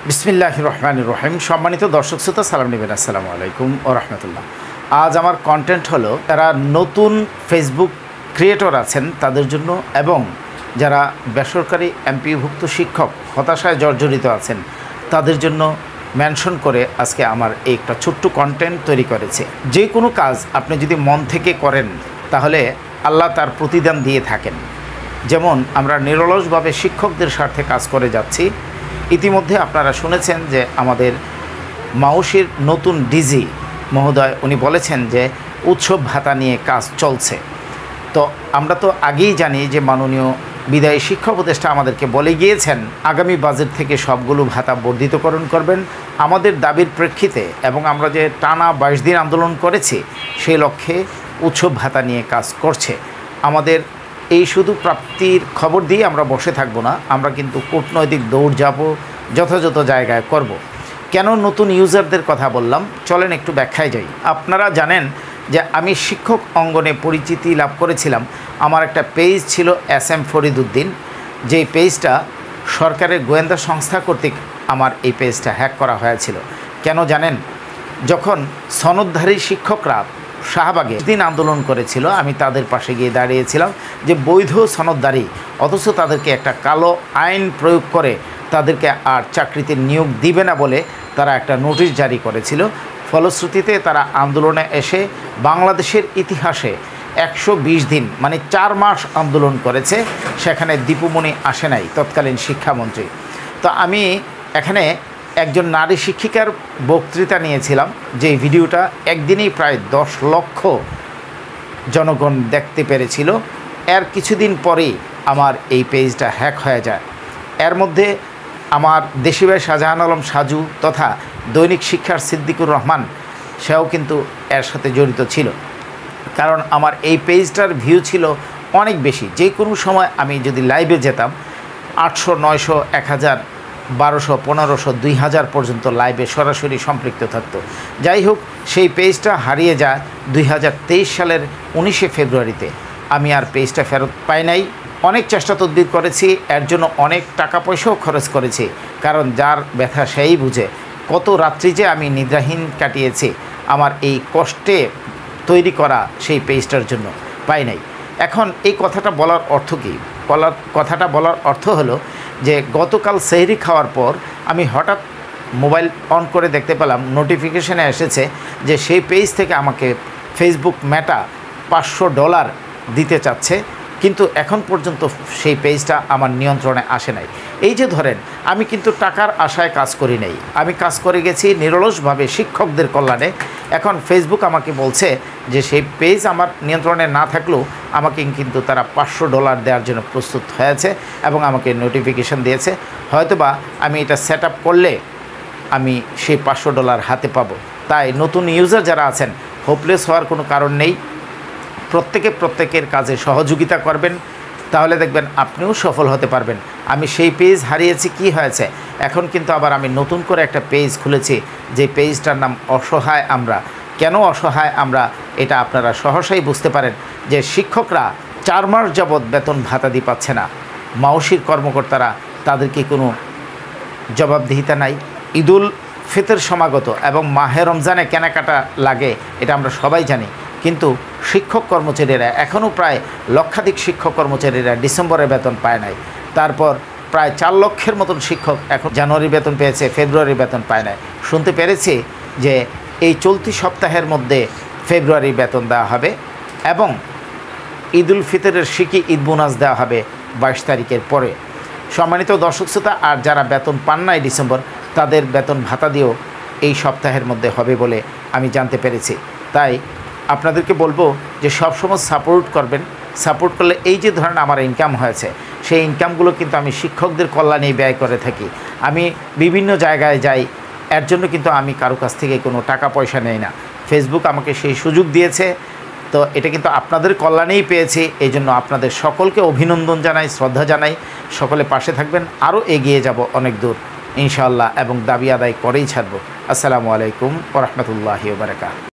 বিসমিল্লাহির রহমানির রহিম। সম্মানিত দর্শক শ্রোতা, সালাম নেবেন। আসসালামু আলাইকুম ও রহমতুল্লাহ। আজ আমার কন্টেন্ট হলো যারা নতুন ফেসবুক ক্রিয়েটর আছেন তাদের জন্য, এবং যারা বেসরকারি এমপিভুক্ত শিক্ষক হতাশায় জর্জরিত আছেন তাদের জন্য মেনশন করে আজকে আমার এই একটা ছোট্ট কন্টেন্ট তৈরি করেছে। যে কোনো কাজ আপনি যদি মন থেকে করেন তাহলে আল্লাহ তার প্রতিদান দিয়ে থাকেন। যেমন আমরা নিরলসভাবে শিক্ষকদের স্বার্থে কাজ করে যাচ্ছি। ইতিমধ্যে আপনারা শুনেছেন যে আমাদের মাউশির নতুন ডিজি মহোদয় উনি বলেছেন যে উৎসব ভাতা নিয়ে কাজ চলছে। তো আমরা তো আগেই জানি যে মাননীয় বিদায়ী শিক্ষা উপদেষ্টা আমাদেরকে বলে গিয়েছেন আগামী বাজেট থেকে সবগুলো ভাতা বর্ধিতকরণ করবেন আমাদের দাবির প্রেক্ষিতে, এবং আমরা যে টানা 22 দিন আন্দোলন করেছি সেই লক্ষ্যে উৎসব ভাতা নিয়ে কাজ করছে। আমাদের এই শুধু প্রাপ্তির খবর দিয়ে আমরা বসে থাকবো না, আমরা কিন্তু কূটনৈতিক দৌড়ঝাঁপ যথাযথ জায়গায় করব। কেন নতুন ইউজারদের কথা বললাম, চলেন একটু ব্যাখ্যায় যাই। আপনারা জানেন যে আমি শিক্ষক অঙ্গনে পরিচিতি লাভ করেছিলাম। আমার একটা পেজ ছিল SM ফরিদউদ্দিন, যেই পেজটা সরকারের গোয়েন্দা সংস্থা কর্তৃক আমার এই পেজটা হ্যাক করা হয়েছিল। কেন জানেন? যখন সনদধারী শিক্ষকরা শাহবাগে দিন আন্দোলন করেছিল, আমি তাদের পাশে গিয়ে দাঁড়িয়েছিলাম যে বৈধ সনদধারী, অথচ তাদেরকে একটা কালো আইন প্রয়োগ করে তাদেরকে আর চাকরিতে নিয়োগ দিবে না বলে তারা একটা নোটিশ জারি করেছিল। ফলশ্রুতিতে তারা আন্দোলনে এসে বাংলাদেশের ইতিহাসে 120 দিন মানে 4 মাস আন্দোলন করেছে। সেখানে দীপুমণি আসে নাই, তৎকালীন শিক্ষামন্ত্রী। তো আমি এখানে একজন নারী শিক্ষিকার বক্তৃতা নিয়েছিলাম, যে ভিডিওটা একদিনেই প্রায় 10 লক্ষ জনগণ দেখতে পেরেছিল। এর কিছুদিন পরেই আমার এই পেজটা হ্যাক হয়ে যায়। এর মধ্যে আমার দেশি ভাই শাহজাহান আলম সাজু তথা দৈনিক শিক্ষার সিদ্দিকুর রহমান, সেও কিন্তু এর সাথে জড়িত ছিল। কারণ আমার এই পেজটার ভিউ ছিল অনেক বেশি। যে কোনো সময় আমি যদি লাইভে যেতাম 800, 900, 1000, 1200, 1500, 2000 পর্যন্ত লাইভে সরাসরি সম্পৃক্ত থাকতো। যাই হোক, সেই পেজটা হারিয়ে যায় 2023 সালের 19শে ফেব্রুয়ারিতে। আমি আর পেজটা ফেরত পাই নাই। অনেক চেষ্টা তদবির করেছি, এর জন্য অনেক টাকা পয়সাও খরচ করেছি, কারণ যার ব্যথা সেই বুঝে। কত রাত্রি যে আমি নিদ্রাহীন কাটিয়েছি আমার এই কষ্টে তৈরি করা সেই পেজটার জন্য, পাই নাই। এখন এই কথাটা বলার অর্থ কী? কথাটা বলার অর্থ হলো যে গতকাল সেহরি খাওয়ার পর আমি হঠাৎ মোবাইল অন করে দেখতে পেলাম নোটিফিকেশানে এসেছে যে সেই পেজ থেকে আমাকে ফেসবুক মেটা $500 দিতে চাচ্ছে, কিন্তু এখন পর্যন্ত সেই পেজটা আমার নিয়ন্ত্রণে আসে নাই। এই যে ধরেন, আমি কিন্তু টাকার আশায় কাজ করি নাই, আমি কাজ করে গেছি নিরলসভাবে শিক্ষকদের কল্যাণে। এখন ফেসবুক আমাকে বলছে যে সেই পেজ আমার নিয়ন্ত্রণে না থাকলেও আমাকে কিন্তু তারা $500 দেওয়ার জন্য প্রস্তুত হয়েছে এবং আমাকে নোটিফিকেশান দিয়েছে। হয়তোবা আমি এটা সেট আপ করলে আমি সেই $500 হাতে পাবো। তাই নতুন ইউজার যারা আছেন, হোপলেস হওয়ার কোনো কারণ নেই। প্রত্যেকের কাজে সহযোগিতা করবেন, তাহলে দেখবেন আপনিও সফল হতে পারবেন। আমি সেই পেজ হারিয়েছি, কি হয়েছে? এখন কিন্তু আবার আমি নতুন করে একটা পেজ খুলেছি, যে পেজটার নাম অসহায় আমরা। কেন অসহায় আমরা, এটা আপনারা সহসাই বুঝতে পারেন যে শিক্ষকরা 4 মাস যাবৎ বেতন ভাতাদি পাচ্ছে না। মাউশির কর্মকর্তারা, তাদেরকে কোনো জবাবদিহিতা নাই। ঈদুল ফিতর সমাগত এবং মাহে রমজানে কেনাকাটা লাগে, এটা আমরা সবাই জানি। কিন্তু শিক্ষক কর্মচারীরা এখনও প্রায় লক্ষাধিক শিক্ষক কর্মচারীরা ডিসেম্বরের বেতন পায় নাই। তারপর প্রায় 4 লক্ষের মতন শিক্ষক এখন জানুয়ারি বেতন পেয়েছে, ফেব্রুয়ারি বেতন পায় নাই। শুনতে পেরেছি যে এই চলতি সপ্তাহের মধ্যে ফেব্রুয়ারি বেতন দেওয়া হবে এবং ঈদুল ফিতরের শিকি ঈদ বোনাস দেওয়া হবে 22 তারিখের পরে। সম্মানিত দর্শক শ্রোতা, আর যারা বেতন পান নাই ডিসেম্বর, তাদের বেতন ভাতা দিয়েও এই সপ্তাহের মধ্যে হবে বলে আমি জানতে পেরেছি। তাই আপনাদেরকে বলবো যে সবসময় সাপোর্ট করবেন। সাপোর্ট করলে এই যে ধরেন আমার ইনকাম হয়েছে, সেই ইনকামগুলো কিন্তু আমি শিক্ষকদের কল্যাণেই ব্যয় করে থাকি। আমি বিভিন্ন জায়গায় যাই, এর জন্য কিন্তু আমি কারো কাছ থেকে কোনো টাকা পয়সা নেই না। ফেসবুক আমাকে সেই সুযোগ দিয়েছে, তো এটা কিন্তু আপনাদের কল্যাণেই পেয়েছি। এই জন্য আপনাদের সকলকে অভিনন্দন জানাই, শ্রদ্ধা জানাই। সকলে পাশে থাকবেন, আরও এগিয়ে যাব অনেক দূর ইনশাআল্লাহ, এবং দাবি আদায় করেই ছাড়ব। আসসালামু আলাইকুম ওয়া রাহমাতুল্লাহি ওয়া বারাকাতুহু।